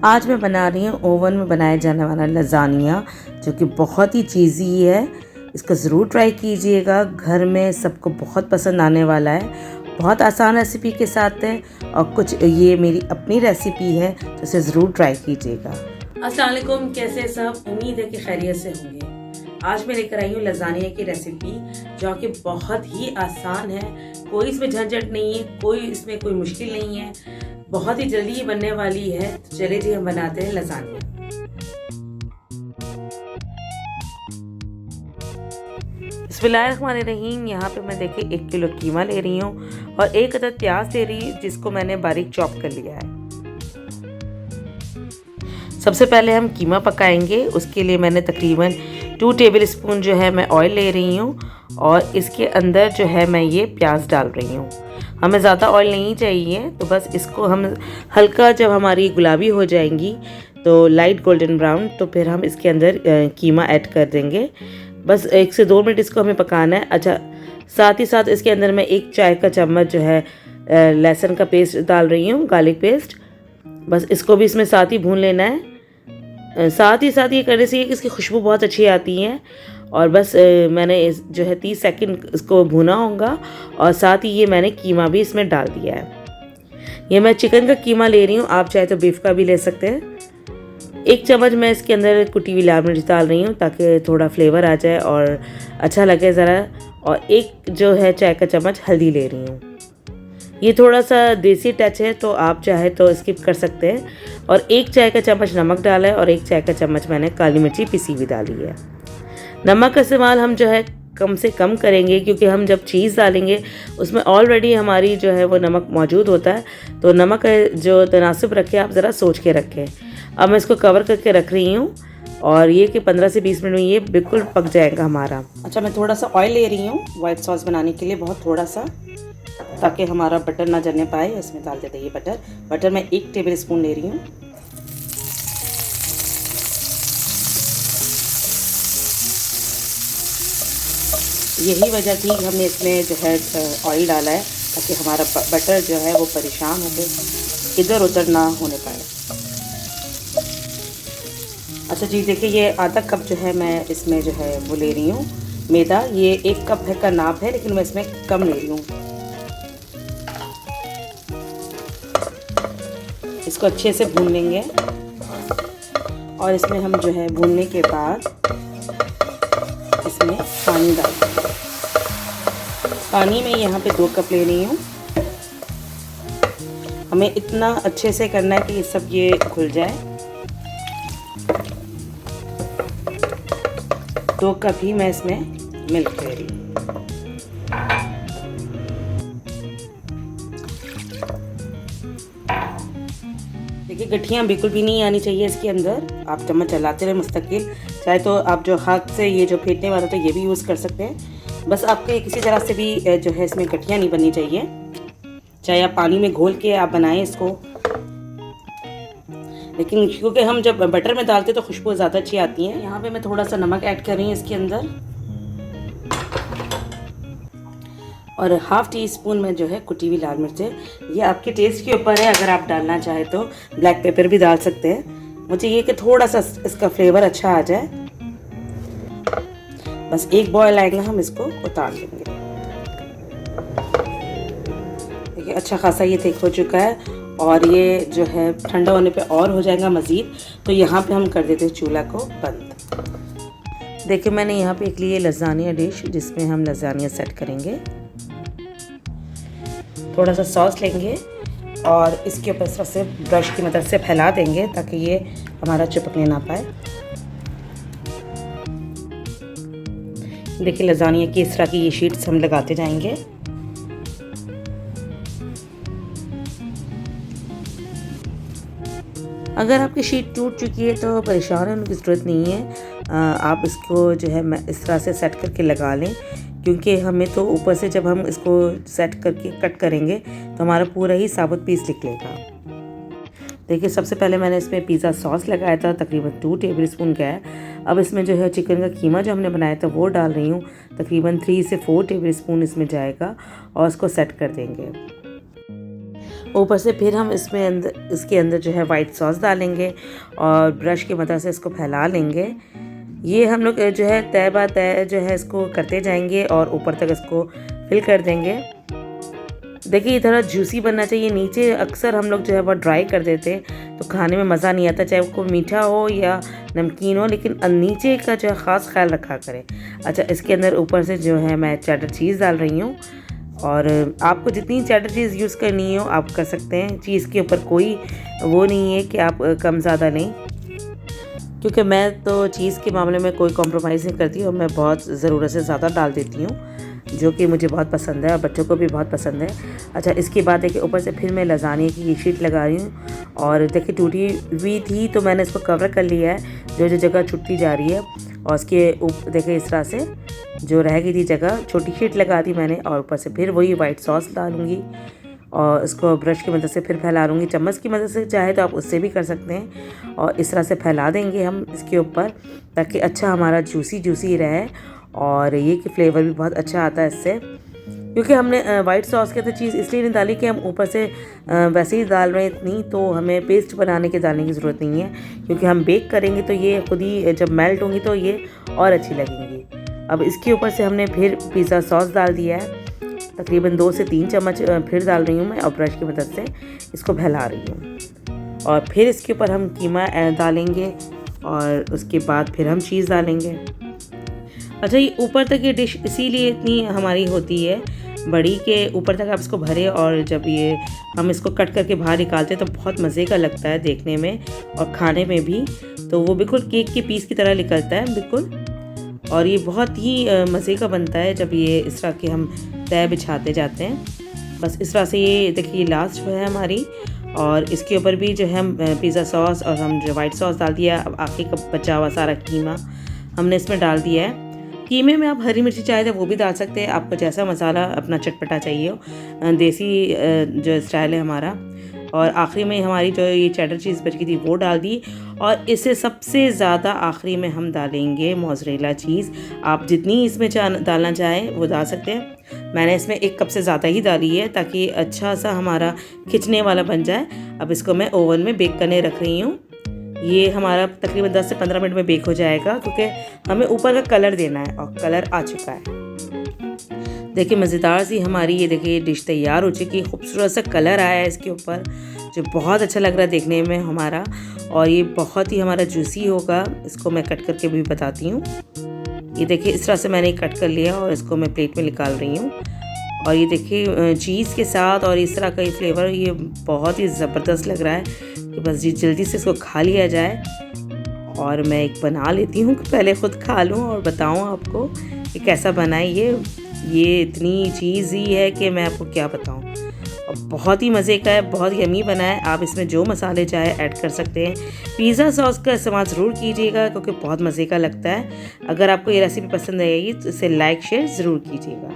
आज मैं बना रही हूँ ओवन में बनाया जाने वाला लज़ानिया, जो कि बहुत ही चीज़ी है। इसको ज़रूर ट्राई कीजिएगा, घर में सबको बहुत पसंद आने वाला है। बहुत आसान रेसिपी के साथ है और कुछ ये मेरी अपनी रेसिपी है, तो इसे ज़रूर ट्राई कीजिएगा। अस्सलाम वालेकुम, कैसे सब? उम्मीद है कि खैरियत से होंगे। आज मैं लेकर आई हूँ लज़ानिया की रेसिपी, जो कि बहुत ही आसान है। कोई इसमें झंझट नहीं है, कोई मुश्किल नहीं है, बहुत ही जल्दी ही बनने वाली है। तो चलिए जी, हम बनाते हैं लज़ानिया। बिस्मिल्लाहिर्रहमानिर्रहीम। यहाँ पे मैं देखिए 1 किलो कीमा ले रही हूँ और 1 अदद प्याज ले रही हूँ, जिसको मैंने बारीक चॉप कर लिया है। सबसे पहले हम कीमा पकाएंगे। उसके लिए मैंने तकरीबन 2 टेबल स्पून जो है मैं ऑयल ले रही हूँ और इसके अंदर जो है मैं ये प्याज डाल रही हूँ। हमें ज़्यादा ऑयल नहीं चाहिए, तो बस इसको हम हल्का, जब हमारी गुलाबी हो जाएंगी तो लाइट गोल्डन ब्राउन, तो फिर हम इसके अंदर कीमा ऐड कर देंगे। बस 1 से 2 मिनट इसको हमें पकाना है। अच्छा, साथ ही साथ इसके अंदर मैं 1 चाय का चम्मच जो है लहसुन का पेस्ट डाल रही हूँ, गार्लिक पेस्ट। बस इसको भी इसमें साथ ही भून लेना है। साथ ही साथ ये करने से इसकी खुशबू बहुत अच्छी आती है। और बस मैंने जो है 30 सेकंड इसको भुना होगा और साथ ही ये मैंने कीमा भी इसमें डाल दिया है। ये मैं चिकन का कीमा ले रही हूँ, आप चाहे तो बीफ का भी ले सकते हैं। 1 चम्मच मैं इसके अंदर कुटी हुई लाल मिर्च डाल रही हूँ, ताकि थोड़ा फ्लेवर आ जाए और अच्छा लगे ज़रा। और 1 जो है चाय का चम्मच हल्दी ले रही हूँ। ये थोड़ा सा देसी टच है, तो आप चाहे तो स्किप कर सकते हैं। और 1 चाय का चम्मच नमक डाला है और 1 चाय का चम्मच मैंने काली मिर्ची पिसी हुई डाली है। नमक का इस्तेमाल हम जो है कम से कम करेंगे, क्योंकि हम जब चीज़ डालेंगे उसमें ऑलरेडी हमारी जो है वो नमक मौजूद होता है। तो नमक जो तनासब रखें, आप ज़रा सोच के रखें। अब मैं इसको कवर करके रख रही हूँ और ये कि 15 से 20 मिनट में ये बिल्कुल पक जाएगा हमारा। अच्छा, मैं थोड़ा सा ऑयल ले रही हूँ वाइट सॉस बनाने के लिए, बहुत थोड़ा सा, ताकि हमारा बटर ना जलने पाए। इसमें डाल देते हैं ये बटर मैं 1 टेबल स्पून ले रही हूँ। यही वजह थी कि हमने इसमें जो है ऑयल डाला है, ताकि हमारा बटर जो है वो परेशान होकर इधर उधर ना होने पाए। अच्छा जी, देखिए ये आधा कप जो है मैं इसमें जो है वो ले रही हूँ मैदा। ये 1 कप है का नाप है, लेकिन मैं इसमें कम ले रही हूँ। इसको अच्छे से भून लेंगे और इसमें हम जो है भूनने के बाद इसमें पानी डाल देंगे। पानी में यहाँ पे 2 कप ले रही हूँ। हमें इतना अच्छे से करना है कि ये सब ये घुल जाए। 2 कप ही मैं इसमें मिल्क ले रही हूँ। देखिए, गठियाँ बिल्कुल भी नहीं आनी चाहिए इसके अंदर। आप चम्मच चलाते रहे मुस्तकिल। चाहे तो आप जो हाथ से ये जो फेंटने वाला था ये भी यूज़ कर सकते हैं। बस आपके किसी तरह से भी जो है इसमें गठियाँ नहीं बननी चाहिए। चाहे आप पानी में घोल के आप बनाएं इसको, लेकिन क्योंकि हम जब बटर में डालते तो खुशबू ज़्यादा अच्छी आती है। यहाँ पे मैं थोड़ा सा नमक ऐड कर रही हूँ इसके अंदर, और ½ टी स्पून में जो है कुटी हुई लाल मिर्च है। ये आपके टेस्ट के ऊपर है, अगर आप डालना चाहे तो ब्लैक पेपर भी डाल सकते हैं। मुझे ये कि थोड़ा सा इसका फ्लेवर अच्छा आ जाए। बस 1 बॉयल आएगा, हम इसको उतार लेंगे। देखिए, अच्छा खासा ये थिक हो चुका है और ये जो है ठंडा होने पे और हो जाएगा मज़ीद। तो यहाँ पे हम कर देते हैं चूल्हा को बंद। देखिए, मैंने यहाँ पे एक लिए लज़ानिया डिश, जिसमें हम लज़ानिया सेट करेंगे। थोड़ा सा सॉस लेंगे और इसके ऊपर इस तरह से ब्रश की मदद से फैला देंगे, ताकि ये हमारा चिपकने ना पाए। देखिए, लज़ानिया की इस तरह की ये शीट्स हम लगाते जाएंगे। अगर आपकी शीट टूट चुकी है तो परेशान होने की ज़रूरत नहीं है। आप इसको जो है मैं इस तरह से सेट करके लगा लें, क्योंकि हमें तो ऊपर से जब हम इसको सेट करके कट करेंगे तो हमारा पूरा ही साबुत पीस निकलेगा। देखिए, सबसे पहले मैंने इसमें पिज़्ज़ा सॉस लगाया था, तकरीबन 2 टेबल स्पून का है। अब इसमें जो है चिकन का कीमा जो हमने बनाया था वो डाल रही हूँ। तकरीबन 3 से 4 टेबल स्पून इसमें जाएगा और इसको सेट कर देंगे। ऊपर से फिर हम इसके अंदर जो है वाइट सॉस डालेंगे और ब्रश की मदद से इसको फैला लेंगे। ये हम लोग जो है तय बा तय जो है इसको करते जाएंगे और ऊपर तक इसको फिल कर देंगे। देखिए ये थोड़ा जूसी बनना चाहिए। नीचे अक्सर हम लोग जो है बहुत ड्राई कर देते हैं तो खाने में मज़ा नहीं आता, चाहे वो मीठा हो या नमकीन हो, लेकिन नीचे का जो है ख़ास ख्याल रखा करें। अच्छा, इसके अंदर ऊपर से जो है मैं चेडर चीज़ डाल रही हूँ और आपको जितनी चेडर चीज़ यूज़ करनी हो आप कर सकते हैं। चीज़ के ऊपर कोई वो नहीं है कि आप कम ज़्यादा लें, क्योंकि मैं तो चीज़ के मामले में कोई कॉम्प्रोमाइज़ नहीं करती और मैं बहुत ज़रूरत से ज़्यादा डाल देती हूँ, जो कि मुझे बहुत पसंद है और बच्चों को भी बहुत पसंद है। अच्छा, इसके बाद देखिए ऊपर से फिर मैं लजानिया की ये शीट लगा रही हूँ और देखिए टूटी हुई थी तो मैंने इसको कवर कर लिया है, जो जगह छुटती जा रही है। और इसके ऊपर देखिए इस तरह से जो रह गई थी जगह, छोटी शीट लगा दी मैंने और ऊपर से फिर वही वाइट सॉस डालूँगी और इसको ब्रश की मदद से फिर फैला लूँगी। चम्मच की मदद से चाहे तो आप उससे भी कर सकते हैं और इस तरह से फैला देंगे हम इसके ऊपर, ताकि अच्छा हमारा जूसी रहे। और ये कि फ्लेवर भी बहुत अच्छा आता है इससे, क्योंकि हमने वाइट सॉस के अंदर चीज़ इसलिए नहीं डाली कि हम ऊपर से वैसे ही डाल रहे हैं इतनी, तो हमें पेस्ट बनाने के डालने की ज़रूरत नहीं है, क्योंकि हम बेक करेंगे तो ये खुद ही जब मेल्ट होंगी तो ये और अच्छी लगेंगी। अब इसके ऊपर से हमने फिर पिज़्ज़ा सॉस डाल दिया है, तकरीबन 2 से 3 चम्मच फिर डाल रही हूँ मैं और ब्रश की मदद से इसको फैला रही हूँ। और फिर इसके ऊपर हम कीमा डालेंगे और उसके बाद फिर हम चीज़ डालेंगे। अच्छा, ये ऊपर तक ये डिश इसीलिए इतनी हमारी होती है बड़ी के ऊपर तक आप इसको भरें और जब ये हम इसको कट करके बाहर निकालते हैं तो बहुत मज़े का लगता है देखने में और खाने में भी। तो वो बिल्कुल केक के पीस की तरह निकलता है बिल्कुल, और ये बहुत ही मज़े का बनता है जब ये इस तरह के हम तय बिछाते जाते हैं। बस इस तरह से ये देखिए लास्ट जो है हमारी, और इसके ऊपर भी जो है हम पिज़्ज़ा सॉस और हम जो वाइट सॉस डाल दिया। अब आखिर का बचा हुआ सारा कीमा हमने इसमें डाल दिया है। कीमे में आप हरी मिर्ची चाहे तो वो भी डाल सकते हैं, आपको जैसा मसाला अपना चटपटा चाहिए हो, देसी जो स्टाइल है हमारा। और आखिरी में हमारी जो ये चेडर चीज़ बच गई थी वो डाल दी, और इससे सबसे ज़्यादा आखिरी में हम डालेंगे मोज़रेला चीज़। आप जितनी इसमें डालना चाहें वो डाल सकते हैं। मैंने इसमें 1 कप से ज़्यादा ही डाली है ताकि अच्छा सा हमारा खिंचने वाला बन जाए। अब इसको मैं ओवन में बेक करने रख रही हूँ। ये हमारा तकरीबन 10 से 15 मिनट में बेक हो जाएगा, क्योंकि हमें ऊपर का कलर देना है और कलर आ चुका है। देखिए मज़ेदार सी हमारी ये देखिए डिश तैयार हो चुकी है। खूबसूरत सा कलर आया है इसके ऊपर, जो बहुत अच्छा लग रहा है देखने में हमारा, और ये बहुत ही हमारा जूसी होगा। इसको मैं कट करके भी बताती हूँ। ये देखिए इस तरह से मैंने कट कर लिया और इसको मैं प्लेट में निकाल रही हूँ। और ये देखिए चीज़ के साथ और इस तरह का ये फ्लेवर, ये बहुत ही ज़बरदस्त लग रहा है कि बस जल्दी से इसको खा लिया जाए। और मैं एक बना लेती हूँ कि पहले ख़ुद खा लूँ और बताऊँ आपको कि कैसा बना है। ये इतनी चीज़ ही है कि मैं आपको क्या बताऊँ, और बहुत ही मज़े का है, बहुत यमी बना है। आप इसमें जो मसाले चाहे ऐड कर सकते हैं। पिज़्ज़ा सॉस का इस्तेमाल ज़रूर कीजिएगा क्योंकि बहुत मज़े का लगता है। अगर आपको ये रेसिपी पसंद आएगी तो इसे लाइक शेयर ज़रूर कीजिएगा।